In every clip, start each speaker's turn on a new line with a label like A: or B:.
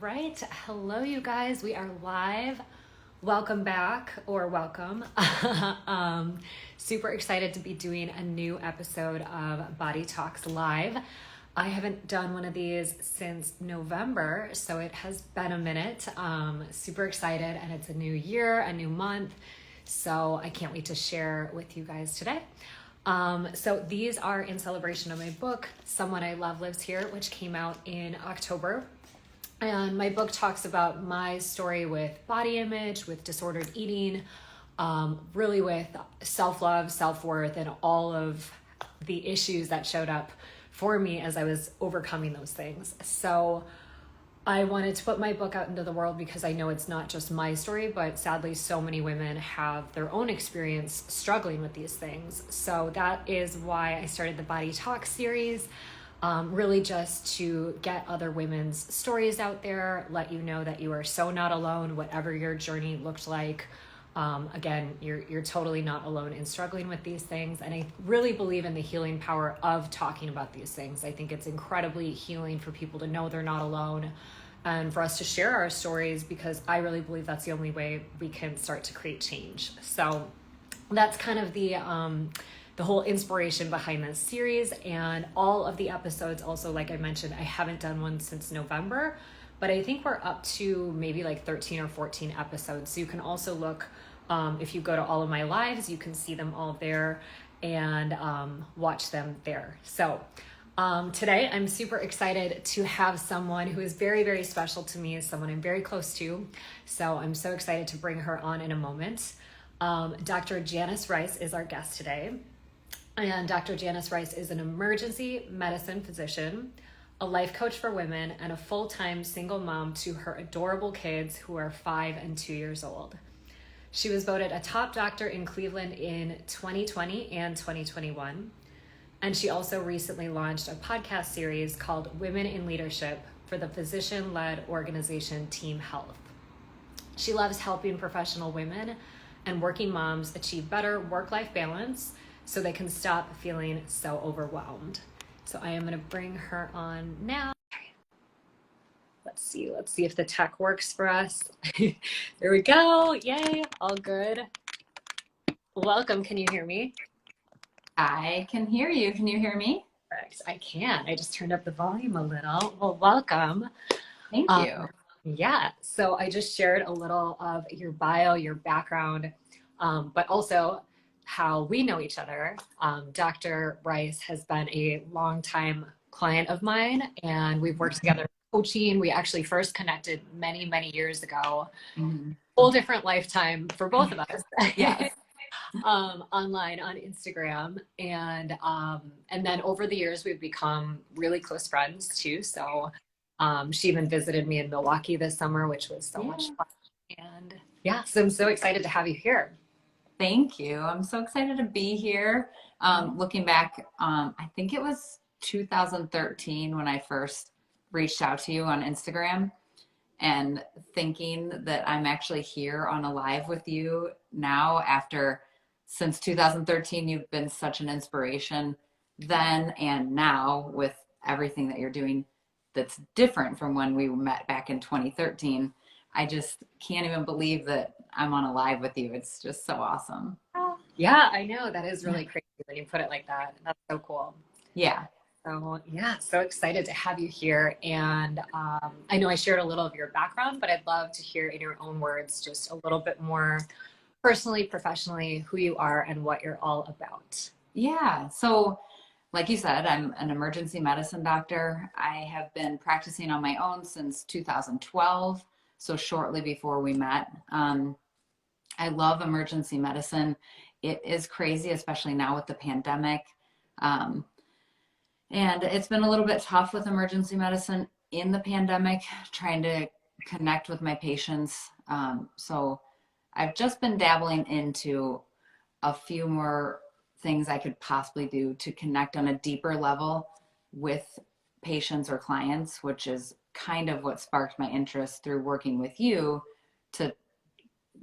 A: right. Hello, you guys. We are live. Welcome back, or welcome. um, Super excited to be doing a new episode of Body Talks Live. I haven't done one of these since November, so it has been a minute. Super excited, and it's a new year, a new month. So I can't wait to share with you guys today. So these are in celebration of my book, Someone I Love Lives Here, which came out in October. And my book talks about my story with body image, with disordered eating, really with self-love, self-worth, and all of the issues that showed up for me as I was overcoming those things. So I wanted to put my book out into the world because I know it's not just my story, but sadly so many women have their own experience struggling with these things. So that is why I started the Body Talk series, really just to get other women's stories out there, let you know that you are so not alone, whatever your journey looked like. Again, you're totally not alone in struggling with these things. And I really believe in the healing power of talking about these things. I think it's incredibly healing for people to know they're not alone and for us to share our stories, because I really believe that's the only way we can start to create change. So that's kind of the whole inspiration behind this series. And all of the episodes also, like I mentioned, I haven't done one since November, but I think we're up to maybe like 13 or 14 episodes. So you can also look, if you go to all of my lives, you can see them all there and watch them there. So today I'm super excited to have someone who is very, very special to me, someone I'm very close to. So I'm so excited to bring her on in a moment. Dr. Janice Rice is our guest today. And Dr. Janice Rice is an emergency medicine physician, a life coach for women, and a full-time single mom to her adorable kids who are 5 and 2 years old. She was voted a top doctor in Cleveland in 2020 and 2021. And she also recently launched a podcast series called Women in Leadership for the physician-led organization Team Health. She loves helping professional women and working moms achieve better work-life balance so they can stop feeling so overwhelmed. So I am going to bring her on now. Let's see if the tech works for us. There we go. Yay, all good. Welcome. Can you hear me?
B: I can hear you. Can you hear me?
A: Perfect. I can. I just turned up the volume a little. Well, welcome.
B: Thank you.
A: Yeah. So I just shared a little of your bio, your background, but also how we know each other. Dr. Rice has been a longtime client of mine, and we've worked together coaching. We actually first connected many, many years ago. Whole different lifetime for both of us.
B: Yes.
A: Online on Instagram, and then over the years we've become really close friends too. So she even visited me in Milwaukee this summer, which was so much fun. And yeah, so I'm so excited to have you here.
B: Thank you. I'm so excited to be here. Looking back, I think it was 2013 when I first reached out to you on Instagram, and thinking that I'm actually here on a live with you now since 2013, you've been such an inspiration then and now with everything that you're doing that's different from when we met back in 2013. I just can't even believe that I'm on a live with you. It's just so awesome.
A: Yeah, I know. That is really crazy when you put it like that. That's so cool.
B: Yeah.
A: So yeah, so excited to have you here. And I know I shared a little of your background, but I'd love to hear in your own words just a little bit more personally, professionally, who you are and what you're all about.
B: Yeah. So, like you said, I'm an emergency medicine doctor. I have been practicing on my own since 2012, so shortly before we met. I love emergency medicine. It is crazy, especially now with the pandemic. Um, and it's been a little bit tough with emergency medicine in the pandemic, trying to connect with my patients. So I've just been dabbling into a few more things I could possibly do to connect on a deeper level with patients or clients, which is kind of what sparked my interest through working with you to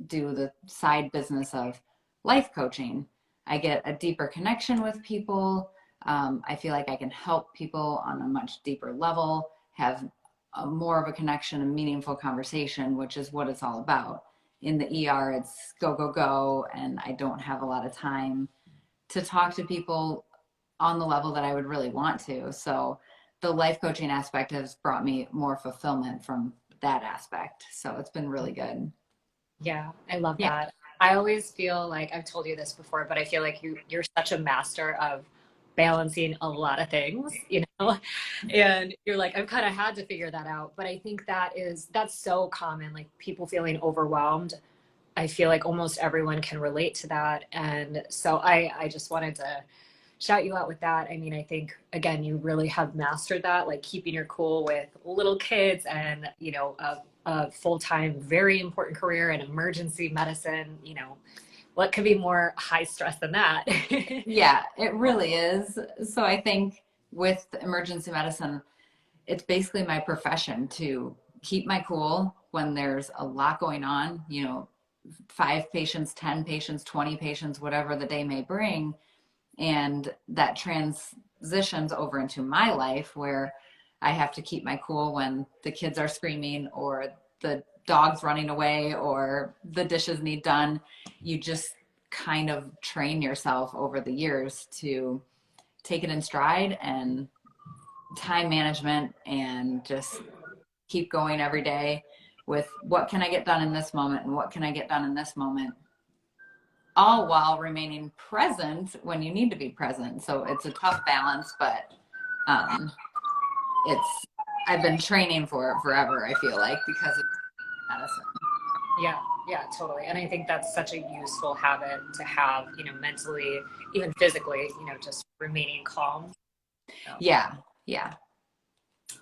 B: do the side business of life coaching. I get a deeper connection with people. I feel like I can help people on a much deeper level, have more of a connection, a meaningful conversation, which is what it's all about. In the ER, it's go, go, go. And I don't have a lot of time to talk to people on the level that I would really want to. So the life coaching aspect has brought me more fulfillment from that aspect. So it's been really good.
A: Yeah, I love
B: Yeah.
A: that. I always feel like I've told you this before, but I feel like you're such a master of balancing a lot of things, you know? And you're like, I've kind of had to figure that out. But I think that's so common, like people feeling overwhelmed. I feel like almost everyone can relate to that. And so I just wanted to shout you out with that. I mean, I think again, you really have mastered that, like keeping your cool with little kids and, a full-time, very important career in emergency medicine. What could be more high stress than that?
B: Yeah, it really is. So I think with emergency medicine, it's basically my profession to keep my cool when there's a lot going on, 5 patients, 10 patients, 20 patients, whatever the day may bring. And that transitions over into my life where I have to keep my cool when the kids are screaming or the dog's running away or the dishes need done. You just kind of train yourself over the years to take it in stride and time management and just keep going every day with what can I get done in this moment and what can I get done in this moment, all while remaining present when you need to be present. So it's a tough balance, but um, it's I've been training for it forever. I feel like because of medicine.
A: Yeah, yeah, totally. And I think that's such a useful habit to have, mentally, even physically, just remaining calm. So.
B: Yeah, yeah.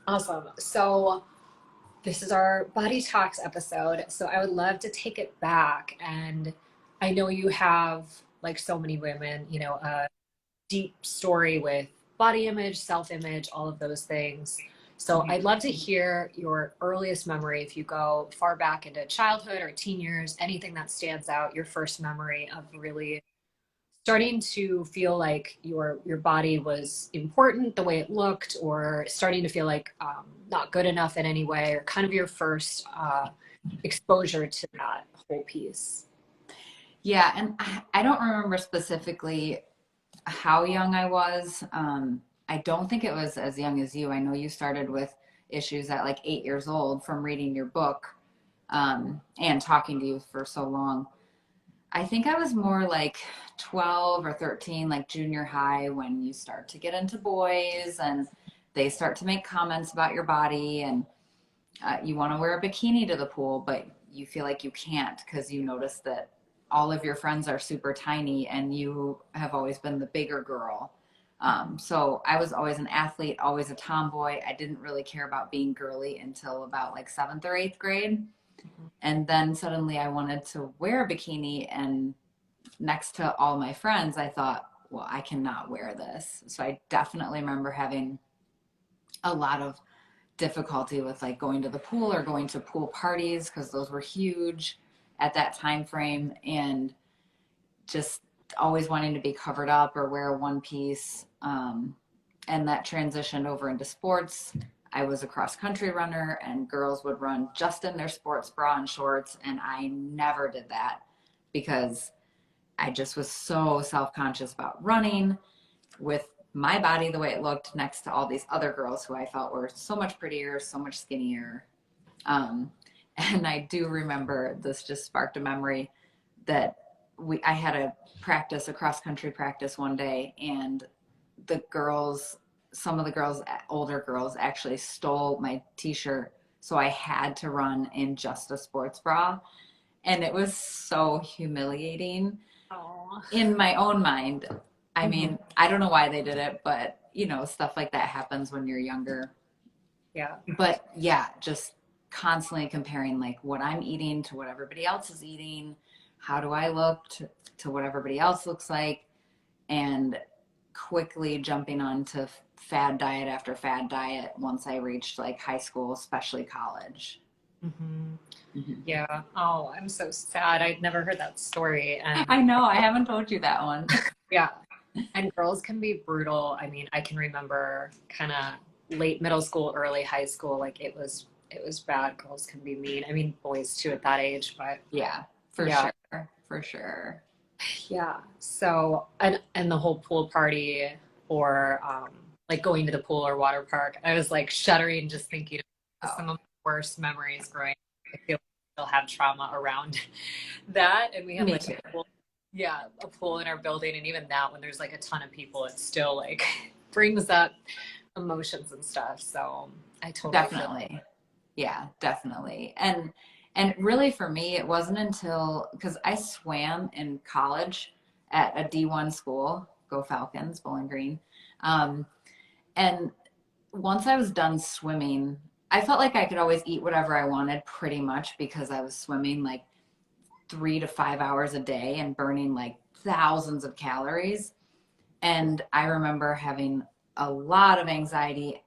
A: Awesome. So this is our body talks episode. So I would love to take it back. And I know you have, like so many women, a deep story with body image, self image, all of those things. So I'd love to hear your earliest memory if you go far back into childhood or teen years, anything that stands out, your first memory of really starting to feel like your body was important the way it looked, or starting to feel like not good enough in any way, or kind of your first exposure to that whole piece.
B: Yeah, and I don't remember specifically how young I was. I don't think it was as young as you. I know you started with issues at like 8 years old from reading your book and talking to you for so long. I think I was more like 12 or 13, like junior high, when you start to get into boys and they start to make comments about your body and you want to wear a bikini to the pool, but you feel like you can't because you notice that all of your friends are super tiny and you have always been the bigger girl. So I was always an athlete, always a tomboy. I didn't really care about being girly until about like 7th or 8th grade. And then suddenly I wanted to wear a bikini, and next to all my friends, I thought, well, I cannot wear this. So I definitely remember having a lot of difficulty with like going to the pool or going to pool parties because those were huge at that time frame, and just always wanting to be covered up or wear a one piece. And that transitioned over into sports. I was a cross country runner, and girls would run just in their sports bra and shorts, and I never did that because I just was so self-conscious about running with my body the way it looked next to all these other girls who I felt were so much prettier, so much skinnier. Um, and I do remember this just sparked a memory that I had a cross country practice one day, and the girls, some of the girls, older girls, actually stole my t-shirt. So I had to run in just a sports bra. And it was so humiliating
A: Oh.
B: in my own mind. I
A: Mm-hmm.
B: mean, I don't know why they did it, but stuff like that happens when you're younger.
A: Yeah.
B: But yeah, just constantly comparing like what I'm eating to what everybody else is eating. How do I look to what everybody else looks like? And quickly jumping onto fad diet after fad diet once I reached like high school, especially college.
A: Mm-hmm.
B: Mhm.
A: Yeah. Oh, I'm so sad. I'd never heard that story. And
B: I know, I haven't told you that one.
A: yeah. And girls can be brutal. I mean, I can remember kind of late middle school, early high school, like it was bad. Girls can be mean. I mean, boys too at that age, but
B: Yeah, for
A: yeah,
B: sure. For sure.
A: yeah. So and the whole pool party or like going to the pool or water park, I was like shuddering just thinking of
B: Oh,
A: some of my worst memories growing up. I feel like I still have trauma around that, and we had
B: me
A: like
B: too.
A: a pool, yeah, a pool in our building, and even that when there's like a ton of people, it still like brings up emotions and stuff. So I totally feel.
B: Definitely. Yeah, definitely. And really for me, it wasn't until because I swam in college at a D1 school, go Falcons, Bowling Green. Um, and once I was done swimming, I felt like I could always eat whatever I wanted pretty much because I was swimming like 3 to 5 hours a day and burning like thousands of calories. And I remember having a lot of anxiety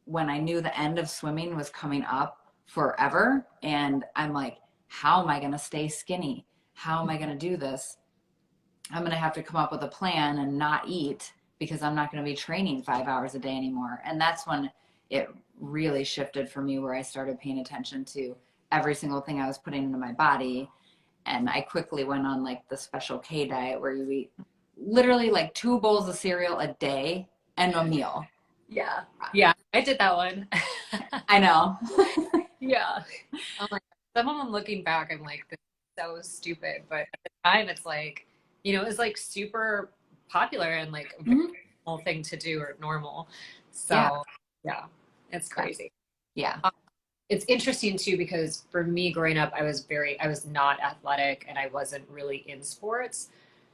B: when I knew the end of swimming was coming up forever. And I'm like, how am I going to stay skinny? How am I going to do this? I'm going to have to come up with a plan and not eat because I'm not going to be training 5 hours a day anymore. And that's when it really shifted for me, where I started paying attention to every single thing I was putting into my body. And I quickly went on like the special K diet where you eat literally like 2 bowls of cereal a day and a meal.
A: Yeah, yeah, I did that one.
B: I know.
A: Yeah. Oh my God. Some of them looking back, I'm like, this is so stupid. But at the time, it's like, it was like super popular and like a very
B: Mhm.
A: normal thing to do or normal.
B: Yeah.
A: So, yeah, it's
B: Yeah.
A: crazy.
B: Yeah.
A: It's interesting too because for me growing up, I was not athletic and I wasn't really in sports.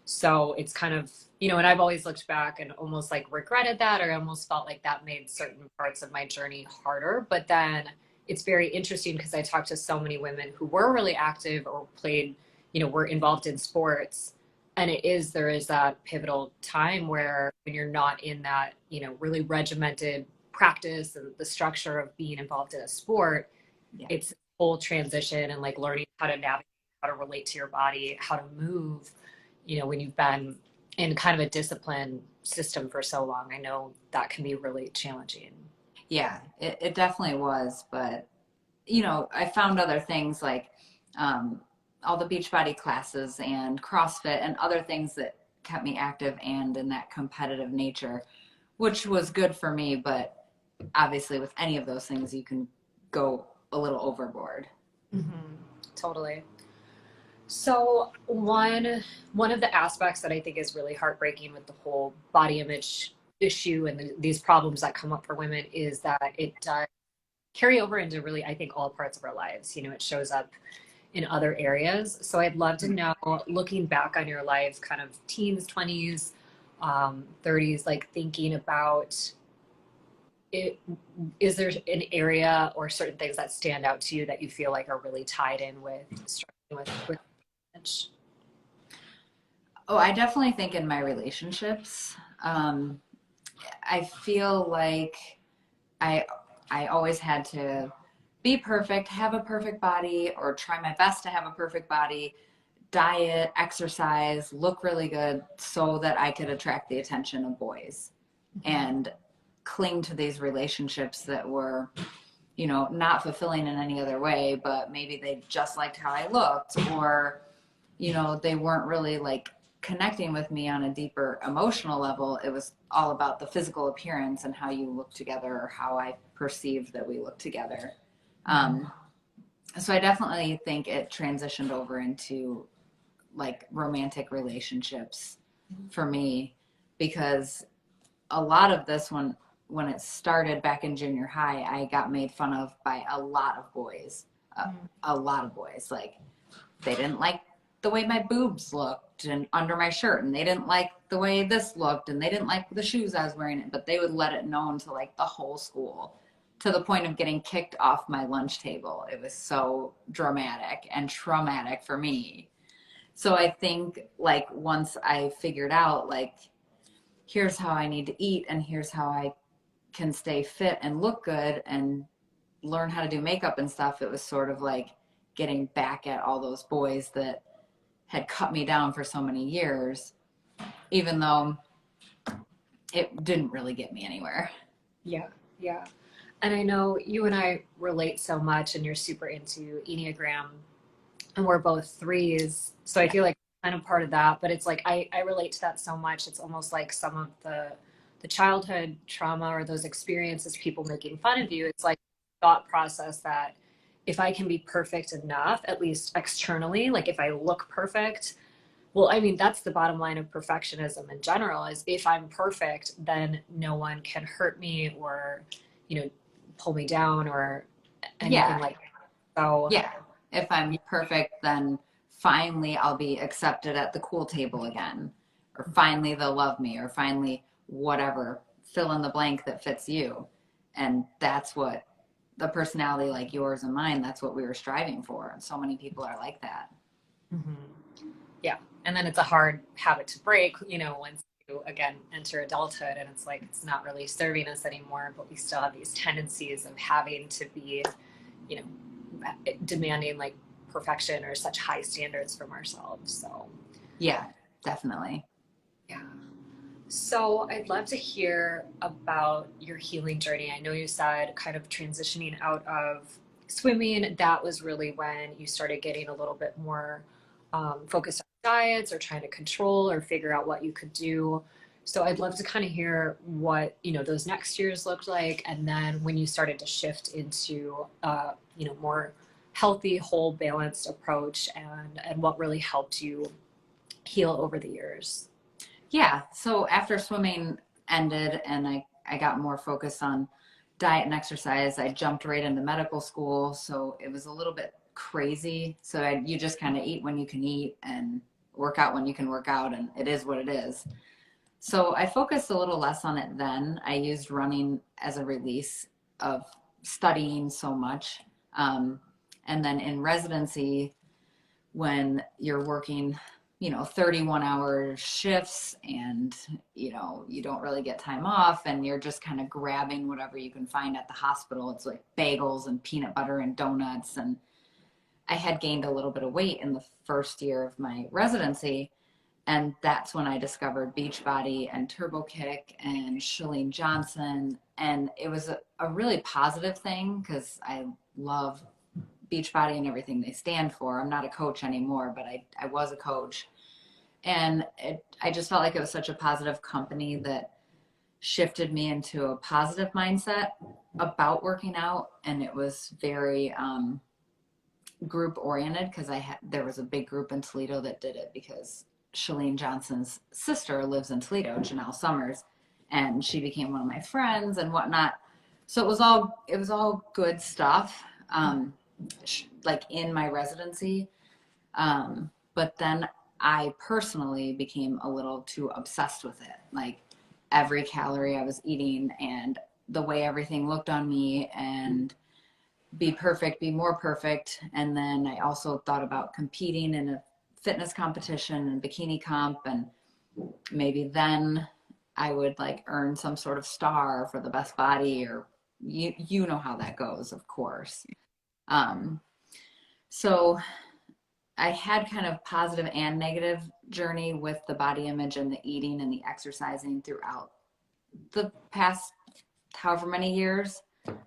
A: So it's kind of, and I've always looked back and almost like regretted that or almost felt like that made certain parts of my journey harder. But then it's very interesting because I talked to so many women who were really active or played, were involved in sports. And there is that pivotal time where when you're not in that, really regimented practice and the structure of being involved in a sport,
B: Yeah.
A: it's a whole transition and like learning how to navigate, how to relate to your body, how to move, when you've been in kind of a disciplined system for so long. I know that can be really challenging.
B: Yeah. It definitely was. But, I found other things like um, all the Beachbody classes and CrossFit and other things that kept me active and in that competitive nature, which was good for me. But obviously, with any of those things, you can go a little overboard.
A: Mm-hmm. Totally. So one of the aspects that I think is really heartbreaking with the whole body image issue and these problems that come up for women is that it does carry over into really, I think, all parts of our lives. It shows up in other areas. So I'd love to know, looking back on your life, kind of teens, 20s, 30s, like thinking about it, is there an area or certain things that stand out to you that you feel like are really tied in with struggling with image?
B: Oh, I definitely think in my relationships, um, I feel like I I always had to be perfect, have a perfect body, or try my best to have a perfect body, diet, exercise, look really good so that I could attract the attention of boys and cling to these relationships that were, not fulfilling in any other way, but maybe they just liked how I looked, or, they weren't really like connecting with me on a deeper emotional level. It was all about the physical appearance and how you look together or how I perceived that we looked together. Um, so I definitely think it transitioned over into like romantic relationships for me, because a lot of this, when it started back in junior high, I got made fun of by a lot of boys. A lot of boys, like they didn't like the way my boobs looked and under my shirt, and they didn't like the way this looked, and they didn't like the shoes I was wearing, but they would let it known to like the whole school, to the point of getting kicked off my lunch table. It was so dramatic and traumatic for me. So I think like once I figured out like here's how I need to eat and here's how I can stay fit and look good and learn how to do makeup and stuff, it was sort of like getting back at all those boys that had cut me down for so many years, even though it didn't really get me anywhere.
A: Yeah. Yeah. And I know you and I relate so much, and you're super into Enneagram, and we're both threes. So I
B: Yeah.
A: feel like I'm kind of part of that, but it's like I relate to that so much. It's almost like some of the childhood trauma or those experiences, people making fun of you. It's like thought process that if I can be perfect enough, at least externally, like if I look perfect, well, I mean, that's the bottom line of perfectionism in general is if I'm perfect, then no one can hurt me or, you know, pull me down or anything
B: Yeah.
A: like that. So,
B: Yeah. If I'm perfect, then finally I'll be accepted at the cool table again. Or finally they'll love me, or finally whatever, fill in the blank that fits you. And that's what the personality like yours and mine, that's what we were striving for. And so many people are like that.
A: mhm. Yeah. And then it's a hard habit to break, once you again enter adulthood and it's like it's not really serving us anymore, but we still have these tendencies of having to be, you know, demanding like perfection or such high standards from ourselves. So,
B: Yeah, definitely.
A: yeah. So I'd love to hear about your healing journey. I know you said kind of transitioning out of swimming, that was really when you started getting a little bit more focused on diets or trying to control or figure out what you could do. So I'd love to kind of hear what, those next years looked like. And then when you started to shift into, more healthy, whole, balanced approach and what really helped you heal over the years.
B: Yeah. So after swimming ended and I got more focused on diet and exercise, I jumped right into medical school. So it was a little bit crazy. So you just kind of eat when you can eat and work out when you can work out, and it is what it is. So I focused a little less on it then. I used running as a release of studying so much. Um, and then in residency, when you're working 31-hour shifts and you don't really get time off and you're just kind of grabbing whatever you can find at the hospital. It's like bagels and peanut butter and donuts. And I had gained a little bit of weight in the first year of my residency, and that's when I discovered Beachbody and Turbo Kick and Chalene Johnson. And it was a really positive thing because I love Beachbody and everything they stand for. I'm not a coach anymore, but I was a coach. And I just felt like it was such a positive company that shifted me into a positive mindset about working out. And it was very group oriented because there was a big group in Toledo that did it because Chalene Johnson's sister lives in Toledo, Janelle Summers, and she became one of my friends and whatnot. So it was all good stuff, like in my residency. But then I personally became a little too obsessed with it. Like every calorie I was eating and the way everything looked on me, and be perfect, be more perfect. And then I also thought about competing in a fitness competition and bikini comp, and maybe then I would like earn some sort of star for the best body, or you know how that goes, of course. Um, so I had kind of positive and negative journey with the body image and the eating and the exercising throughout the past however many years.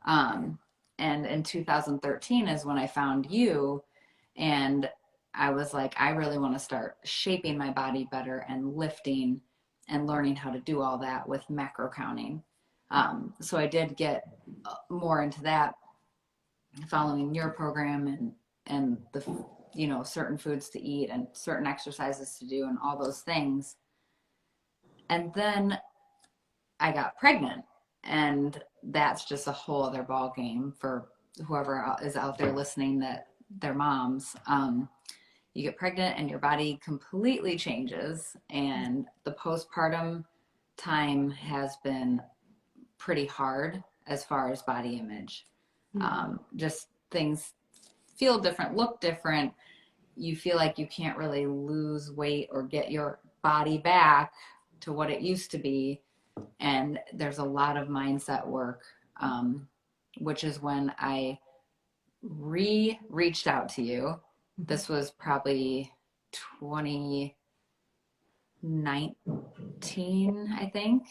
B: Um, and in 2013 is when I found you, and I was like, I really want to start shaping my body better and lifting and learning how to do all that with macro counting. So I did get more into that following your program, and the certain foods to eat and certain exercises to do and all those things. And then I got pregnant, and that's just a whole other ball game for whoever is out there listening that they're moms. You get pregnant and your body completely changes, and the postpartum time has been pretty hard as far as body image. Just things feel different, look different. You feel like you can't really lose weight or get your body back to what it used to be. And there's a lot of mindset work, which is when I reached out to you. This was probably 2019, I think.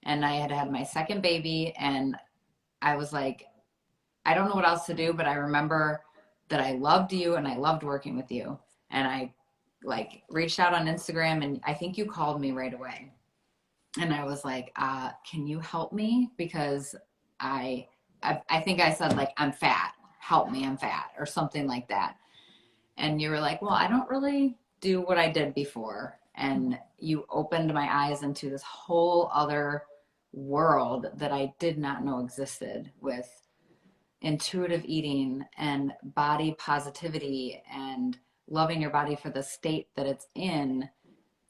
B: and I had had my second baby, and I was like, I don't know what else to do, but I remember that I loved you and I loved working with you. And I like reached out on Instagram, and I think you called me right away. And I was like, can you help me? Because I think I said like, I'm fat, help me, I'm fat, or something like that. And you were like, well, I don't really do what I did before. And you opened my eyes into this whole other world that I did not know existed, with intuitive eating and body positivity and loving your body for the state that it's in,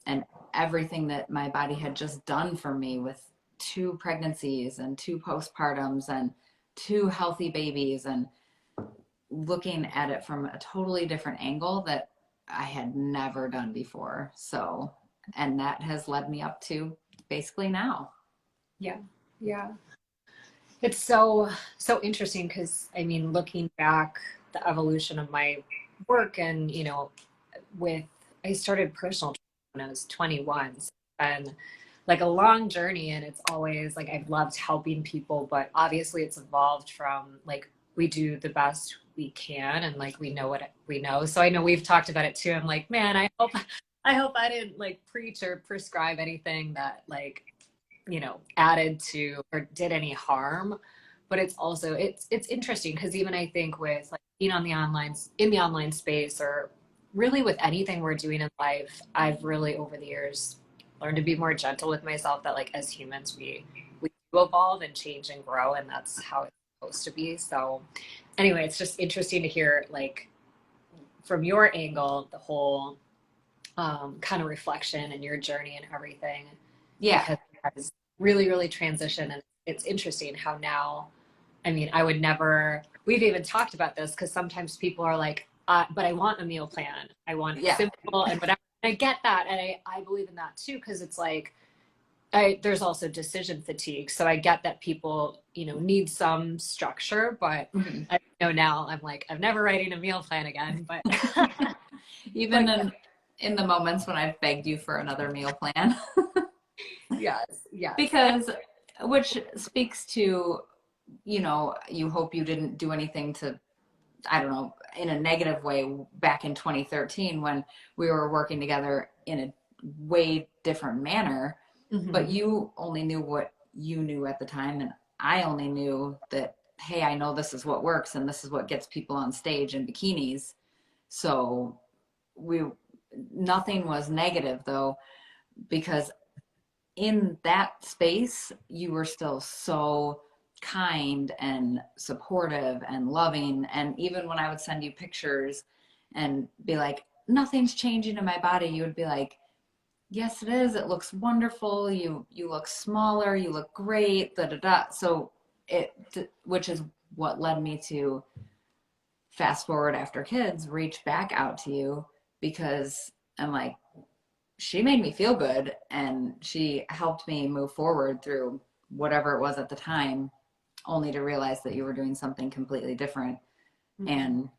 B: and everything that my body had just done for me with two pregnancies and two postpartums and two healthy babies, and looking at it from a totally different angle that I had never done before. So, and that has led me up to basically now.
A: Yeah. Yeah. It's so interesting because I mean, looking back, the evolution of my work and, with I started personal training when I was 21. So it's been like a long journey, and it's always like I've loved helping people, but obviously it's evolved from like we do the best we can and like we know what we know. So I know we've talked about it too. I'm like, man, I hope I didn't like preach or prescribe anything that like added to or did any harm. But it's also it's interesting because even I think with like being on the online in the online space, or really with anything we're doing in life, I've really over the years learned to be more gentle with myself, that like as humans we do evolve and change and grow, and that's how it's supposed to be. So anyway, it's just interesting to hear like from your angle the whole kind of reflection and your journey and everything,
B: Yeah.
A: because it has really, really transitioned. And it's interesting how now, I mean, I would never, we've even talked about this because sometimes people are like, but I want a meal plan. I want it
B: Yeah.
A: simple and whatever. And I get that. And I believe in that too, because it's like, there's also decision fatigue. So I get that people, need some structure, but
B: Mhm.
A: I know now I'm like, I'm never writing a meal plan again, but,
B: Even
A: but
B: in the moments when I've begged you for another meal plan.
A: yes, yes.
B: Because, which speaks to, you hope you didn't do anything to, I don't know, in a negative way back in 2013 when we were working together in a way different manner. But
A: Mhm.
B: you only knew what you knew at the time. And I only knew that, hey, I know this is what works and this is what gets people on stage in bikinis. So we, nothing was negative though, because in that space, you were still so kind and supportive and loving. And even when I would send you pictures and be like, nothing's changing in my body, you would be like, yes, it is. It looks wonderful. You look smaller. You look great. Da da da. So which is what led me to fast forward after kids, reach back out to you, because I'm like, she made me feel good and she helped me move forward through whatever it was at the time, only to realize that you were doing something completely different
A: Mhm.
B: and,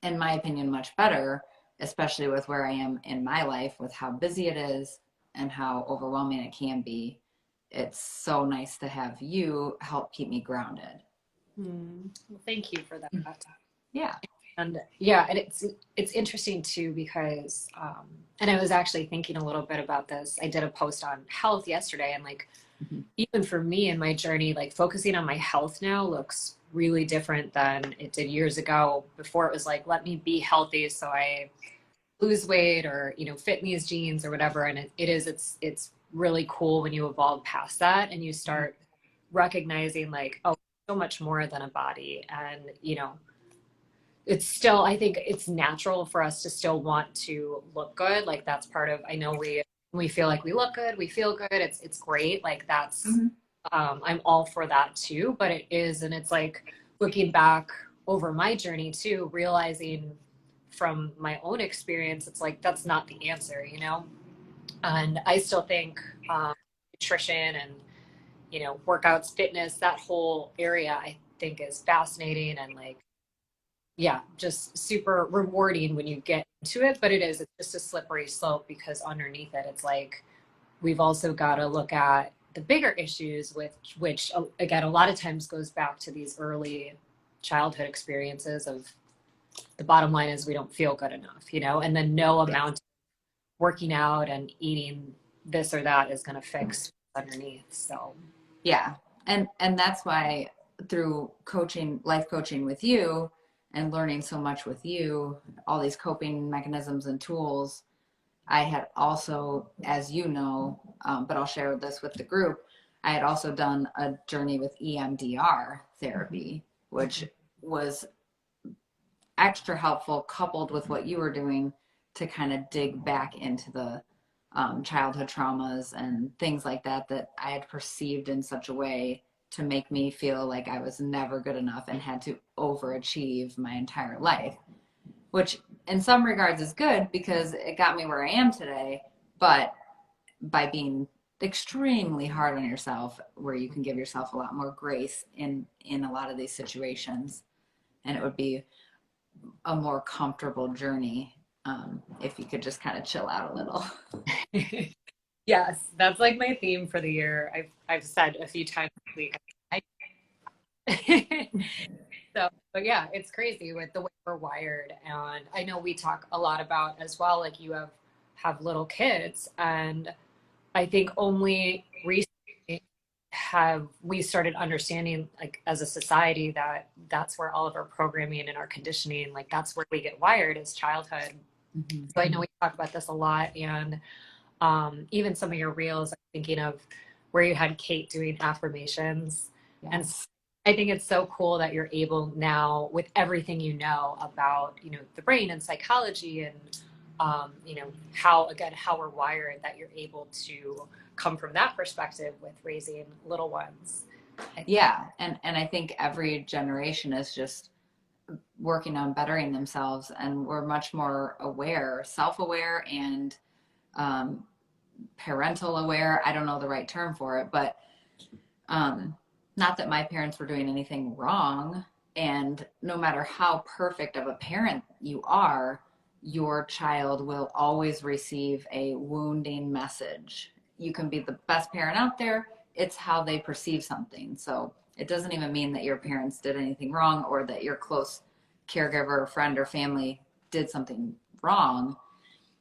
B: in my opinion, much better, especially with where I am in my life, with how busy it is and how overwhelming it can be. It's so nice to have you help keep me grounded.
A: Well, thank you for that.
B: Yeah.
A: And yeah, and it's interesting too because and I was actually thinking a little bit about this. I did a post on health yesterday, and like
B: Mhm.
A: even for me in my journey, like focusing on my health now looks really different than it did years ago. Before it was like, let me be healthy so I lose weight or fit in these jeans or whatever. And it's really cool when you evolve past that and you start recognizing like, oh, so much more than a body. And it's still, I think it's natural for us to still want to look good. Like that's part of, I know we feel like we look good, we feel good, it's great, like that's
B: Mhm.
A: I'm all for that too. But it is, and it's like looking back over my journey too, realizing from my own experience, it's like that's not the answer. And I still think nutrition and workouts, fitness, that whole area I think is fascinating and like yeah, just super rewarding when you get into it. But it's just a slippery slope because underneath it, it's like we've also got to look at the bigger issues with which again a lot of times goes back to these early childhood experiences of the bottom line is we don't feel good enough, and then no amount of working out and eating this or that is going to fix underneath. So
B: Yeah. And that's why through coaching, life coaching with you and learning so much with you, all these coping mechanisms and tools, I had also, as you know, but I'll share this with the group, I had also done a journey with EMDR therapy, which was extra helpful coupled with what you were doing to kind of dig back into the childhood traumas and things like that that I had perceived in such a way to make me feel like I was never good enough and had to overachieve my entire life, which in some regards is good because it got me where I am today. But by being extremely hard on yourself, where you can give yourself a lot more grace in a lot of these situations, and it would be a more comfortable journey if you could just kind of chill out a little.
A: yes, that's like my theme for the year. I've said a few times this week. I, so, but yeah, it's crazy with the way we're wired, and I know we talk a lot about as well. Like you have little kids, and I think only recently have we started understanding, like as a society, that that's where all of our programming and our conditioning, like that's where we get wired is childhood.
B: Mm-hmm.
A: So I know we talk about this a lot, and even some of your reels, I'm thinking of where you had Kate doing affirmations. And
B: Yes.
A: I think it's so cool that you're able now, with everything you know about, the brain and psychology and, how we're wired, that you're able to come from that perspective with raising little ones.
B: Yeah. And I think every generation is just working on bettering themselves, and we're much more aware, self-aware, and um, parental aware. I don't know the right term for it, but not that my parents were doing anything wrong. And no matter how perfect of a parent you are, your child will always receive a wounding message. You can be the best parent out there, it's how they perceive something. So it doesn't even mean that your parents did anything wrong or that your close caregiver, friend, or family did something wrong.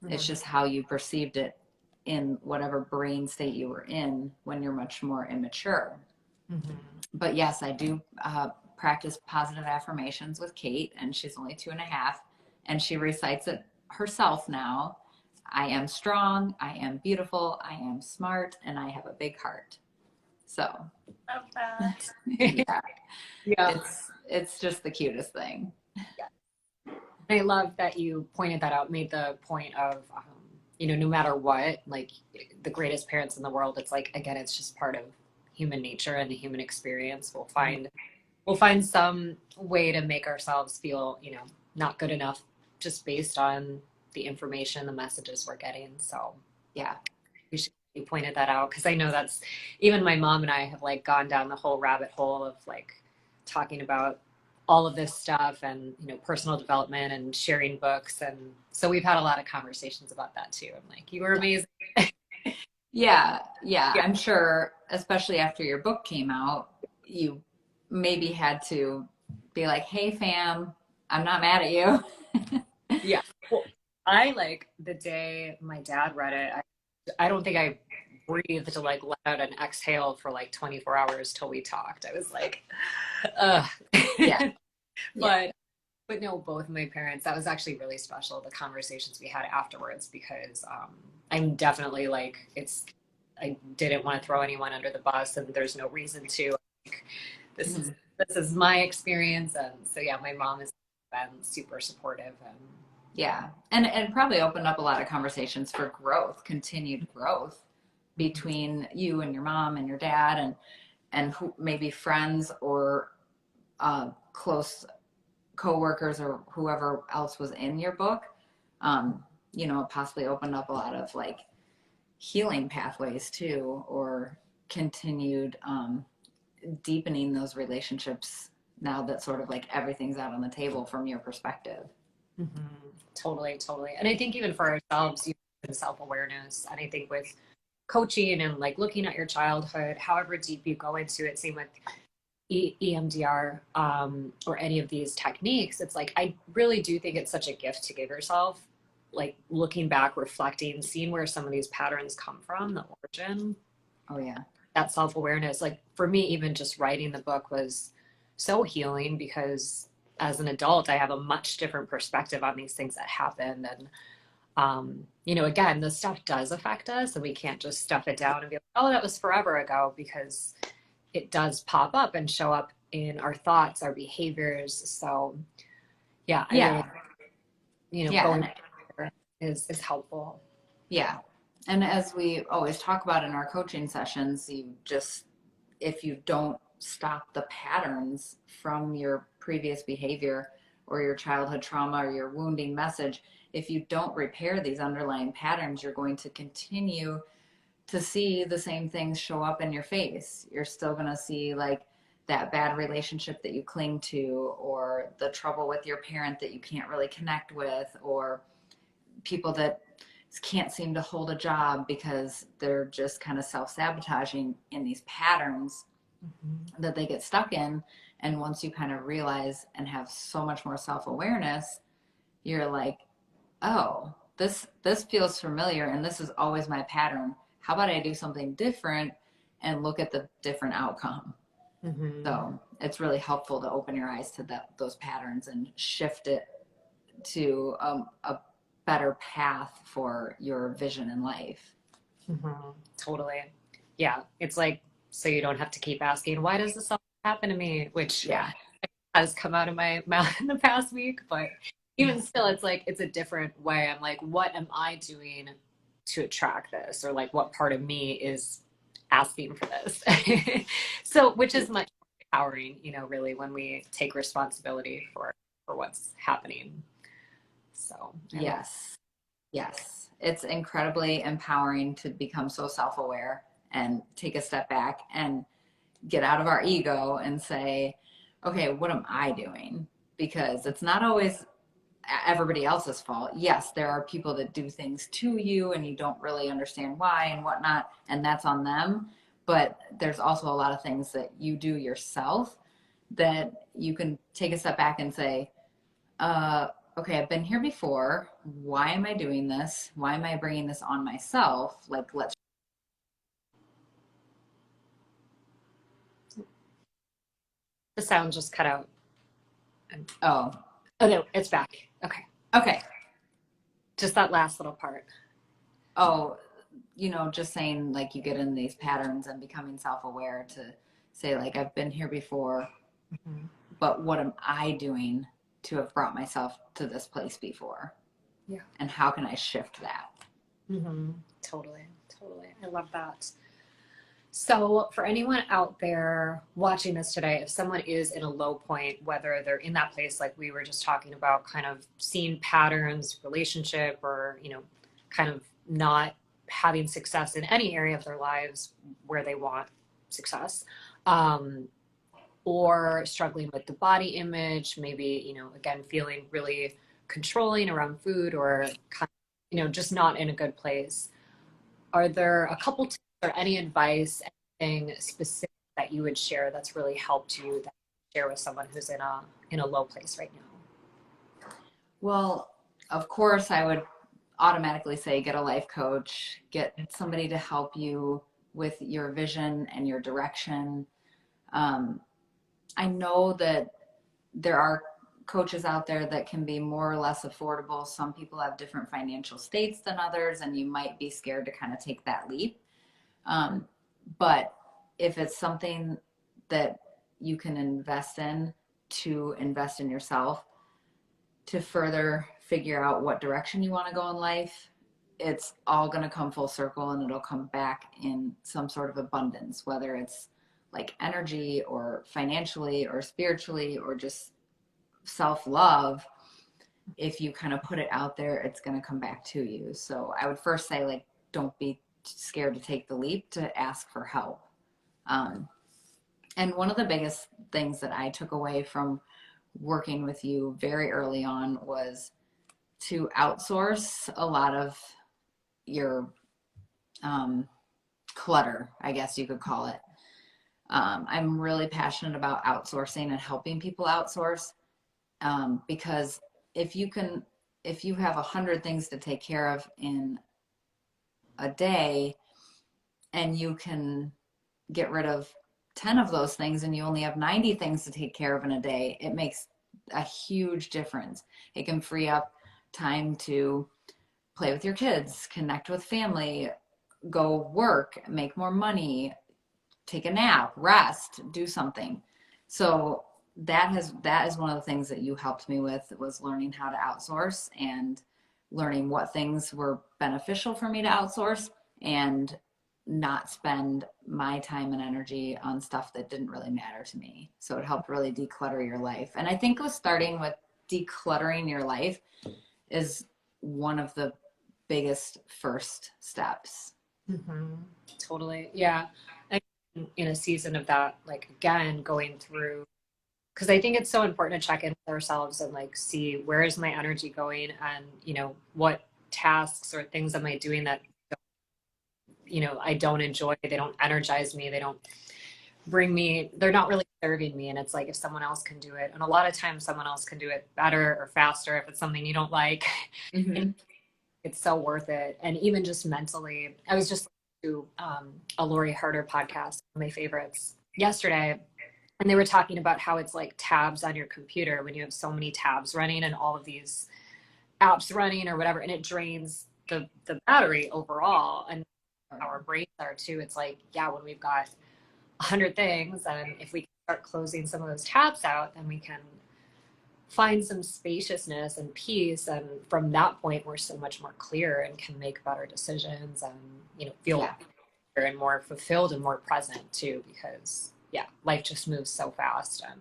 B: It's
A: Mm-hmm.
B: just how you perceived it in whatever brain state you were in when you're much more immature.
A: Mm-hmm.
B: But yes, I do practice positive affirmations with Kate, and she's only 2.5, and she recites it herself now. I am strong, I am beautiful, I am smart, and I have a big heart. So,
A: Love that.
B: yeah,
A: Yeah.
B: it's just the cutest thing.
A: I love that you pointed that out, made the point of, no matter what, like the greatest parents in the world, it's like, again, it's just part of human nature and the human experience. We'll find some way to make ourselves feel, not good enough just based on the information, the messages we're getting. So
B: Yeah.
A: you pointed that out because I know that's even my mom and I have like gone down the whole rabbit hole of like talking about all of this stuff and personal development and sharing books, and so we've had a lot of conversations about that too. I'm like, you were amazing.
B: Yeah, yeah.
A: Yeah.
B: I'm sure, especially after your book came out, you maybe had to be like, hey, fam, I'm not mad at you.
A: Yeah. Well, I like the day my dad read it, I don't think I breathed to like let out an exhale for like 24 hours till we talked. I was like, ugh.
B: Yeah, yeah.
A: but but no, both of my parents, that was actually really special, the conversations we had afterwards, because I'm definitely like, I didn't want to throw anyone under the bus, and there's no reason to. Like, this is
B: Mhm.
A: this is my experience, and so yeah, my mom has been super supportive, and
B: Yeah. And probably opened up a lot of conversations for growth, continued growth
A: mhm.
B: between you and your mom and your dad and who, maybe friends or close coworkers or whoever else was in your book. Um, possibly opened up a lot of like healing pathways too, or continued deepening those relationships now that sort of like everything's out on the table from your perspective.
A: Totally, totally. And I think even for ourselves, self awareness, and I think with coaching and like looking at your childhood, however deep you go into it, same with EMDR, or any of these techniques, it's like I really do think it's such a gift to give yourself, like looking back, reflecting, seeing where some of these patterns come from, the origin,
B: Oh yeah.
A: that self-awareness. Like for me, even just writing the book was so healing because as an adult, I have a much different perspective on these things that happened. And again, this stuff does affect us, and we can't just stuff it down and be like, oh, that was forever ago, because it does pop up and show up in our thoughts, our behaviors. So yeah, I really,
B: Yeah.
A: going
B: Yeah.
A: is helpful.
B: Yeah. And as we always talk about in our coaching sessions, if you don't stop the patterns from your previous behavior or your childhood trauma or your wounding message, if you don't repair these underlying patterns, you're going to continue to see the same things show up in your face. You're still going to see like that bad relationship that you cling to, or the trouble with your parent that you can't really connect with, or people that can't seem to hold a job because they're just kind of self-sabotaging in these patterns that they get stuck in. And once you kind of realize and have so much more self-awareness, you're like, oh, this feels familiar and this is always my pattern. How about I do something different and look at the different outcome?
A: Mm-hmm.
B: So it's really helpful to open your eyes to those patterns and shift it to a better path for your vision in life.
A: Mm-hmm. Totally. Yeah. It's like, so you don't have to keep asking, why does this all happen to me? Which
B: Yeah.
A: has come out of my mouth in the past week, but even still, it's like, it's a different way. I'm like, what am I doing to attract this? Or like, what part of me is asking for this? So, which is much more empowering, really, when we take responsibility for what's happening. So I love.
B: Yes. Yes. It's incredibly empowering to become so self aware and take a step back and get out of our ego and say, okay, what am I doing? Because it's not always everybody else's fault. Yes, there are people that do things to you and you don't really understand why and whatnot, and that's on them. But there's also a lot of things that you do yourself that you can take a step back and say, okay, I've been here before. Why am I doing this? Why am I bringing this on myself? Like, let's.
A: The sound just cut out.
B: Oh,
A: Oh no, it's back. Okay.
B: okay.
A: Just that last little part.
B: Oh, just saying like you get in these patterns and becoming self aware to say, like, I've been here before,
A: Mhm.
B: but what am I doing to have brought myself to this place before?
A: Yeah.
B: And how can I shift that?
A: Mm-hmm. Totally. Totally. I love that. So, for anyone out there watching this today, if someone is in a low point, whether they're in that place like we were just talking about, kind of seeing patterns, relationship, or, kind of not having success in any area of their lives where they want success, um, or struggling with the body image, maybe, again, feeling really controlling around food, or kind of, just not in a good place. Are there a couple tips or any advice, anything specific that you would share that's really helped you, that you share with someone who's in a low place right now?
B: Well, of course, I would automatically say get a life coach, get somebody to help you with your vision and your direction. Um, I know that there are coaches out there that can be more or less affordable. Some people have different financial states than others, and you might be scared to kind of take that leap. But if it's something that you can invest in to invest in yourself, to further figure out what direction you want to go in life, it's all going to come full circle and it'll come back in some sort of abundance, whether it's like energy or financially or spiritually or just self love. If you kind of put it out there, it's going to come back to you. So I would first say, like, don't be scared to take the leap to ask for help. Um, and one of the biggest things that I took away from working with you very early on was to outsource a lot of your clutter, I guess you could call it. I'm really passionate about outsourcing and helping people outsource, because if you can, if you have 100 things to take care of in a day, and you can get rid of 10 of those things and you only have 90 things to take care of in a day, it makes a huge difference. It can free up time to play with your kids, connect with family, go work, make more money, take a nap, rest, do something. So that is one of the things that you helped me with, was learning how to outsource and learning what things were beneficial for me to outsource and not spend my time and energy on stuff that didn't really matter to me. So it helped really declutter your life. And I think with starting with decluttering your life is one of the biggest first steps.
A: Mm-hmm. Totally. Yeah. I'm in a season of that, like again, going through, because I think it's so important to check in with ourselves and like see where is my energy going, and what tasks or things am I doing that I don't enjoy, they don't energize me, they don't bring me, they're not really serving me. And it's like, if someone else can do it, and a lot of times someone else can do it better or faster if it's something you don't like.
B: Mm-hmm.
A: It's so worth it. And even just mentally, I was just listening to a Lori Harder podcast, one of my favorites, yesterday, and they were talking about how it's like tabs on your computer when you have so many tabs running and all of these apps running or whatever, and it drains the battery overall. And our brains are too. It's like, yeah, when we've got 100 things, and if we can start closing some of those tabs out, then we can find some spaciousness and peace, and from that point we're so much more clear and can make better decisions, and feel better and more fulfilled and more present too, because life just moves so fast. And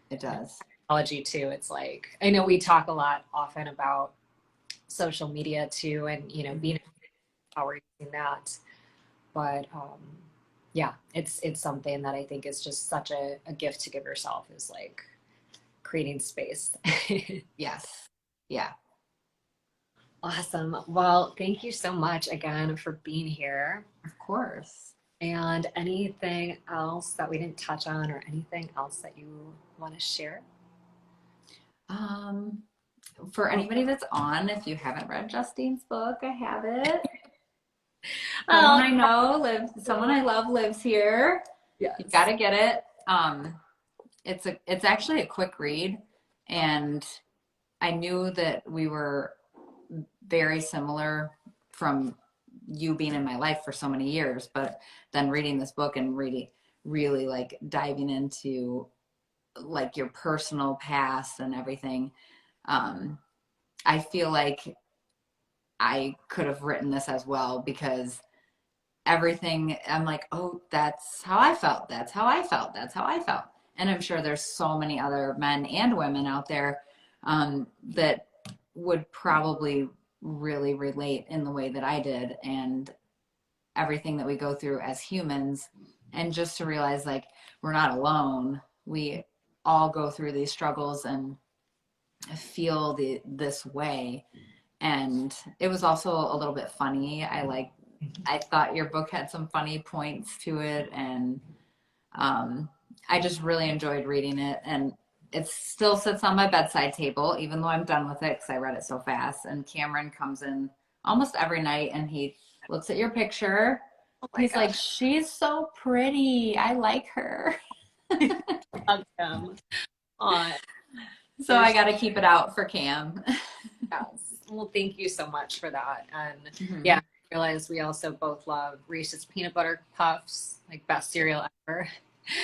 B: it does.
A: Technology too, it's like, I know we talk a lot often about social media too, and being how we're using that, but it's something that I think is just such a gift to give yourself, is like creating space.
B: Yes. Yeah.
A: Awesome. Well, thank you so much again for being here.
B: Of course.
A: And anything else that we didn't touch on, or anything else that you want to share?
B: For anybody that's on, if you haven't read Justine's book, I have it. Someone I know lives, someone I love lives here.
A: Yes.
B: You got to get it. It's actually a quick read, and I knew that we were very similar from you being in my life for so many years, but then reading this book and really like diving into like your personal past and everything, I feel like I could have written this as well, because everything, I'm like, oh, that's how I felt. That's how I felt. That's how I felt. And I'm sure there's so many other men and women out there that would probably really relate in the way that I did, and everything that we go through as humans. And just to realize, like, we're not alone. We all go through these struggles and feel this way. And it was also a little bit funny. I thought your book had some funny points to it, and I just really enjoyed reading it. And it still sits on my bedside table, even though I'm done with it because I read it so fast. And Cameron comes in almost every night, and he looks at your picture.
A: Oh my
B: He's
A: gosh.
B: like, she's so pretty. I like her.
A: Love them.
B: So I got to keep it out for Cam.
A: Yes. Well, thank you so much for that. And
B: Mm-hmm.
A: I realized we also both love Reese's peanut butter puffs, like best cereal ever.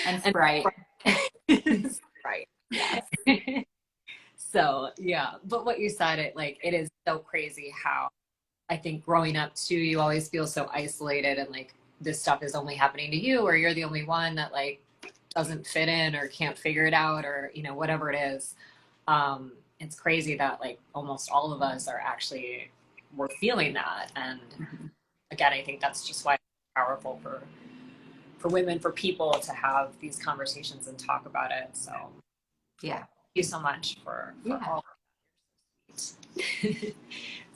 B: And Sprite.
A: Right.
B: Yes.
A: So but what you said, it is so crazy how I think growing up too, you always feel so isolated, and like this stuff is only happening to you, or you're the only one that like doesn't fit in or can't figure it out, or whatever it is. It's crazy that like almost all of us are actually, we're feeling that. And again, I think that's just why it's powerful for women, for people to have these conversations and talk about it. So
B: yeah,
A: thank you so much for all.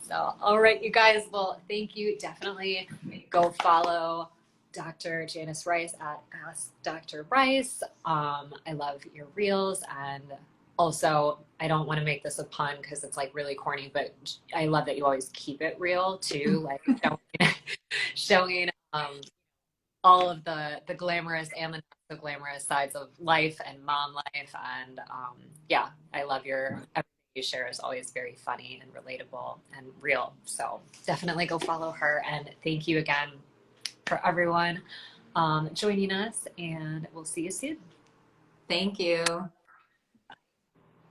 A: So, all right, you guys, well, thank you. Definitely go follow Dr. Janice Rice at Ask Dr. Rice. I love your reels, and also I don't want to make this a pun because it's like really corny, but I love that you always keep it real too, like showing all of the glamorous and the not so glamorous sides of life and mom life. And yeah, I love your everything you share is always very funny and relatable and real. So definitely go follow her. And thank you again for everyone joining us, and we'll see you soon.
B: Thank you.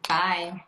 B: Bye.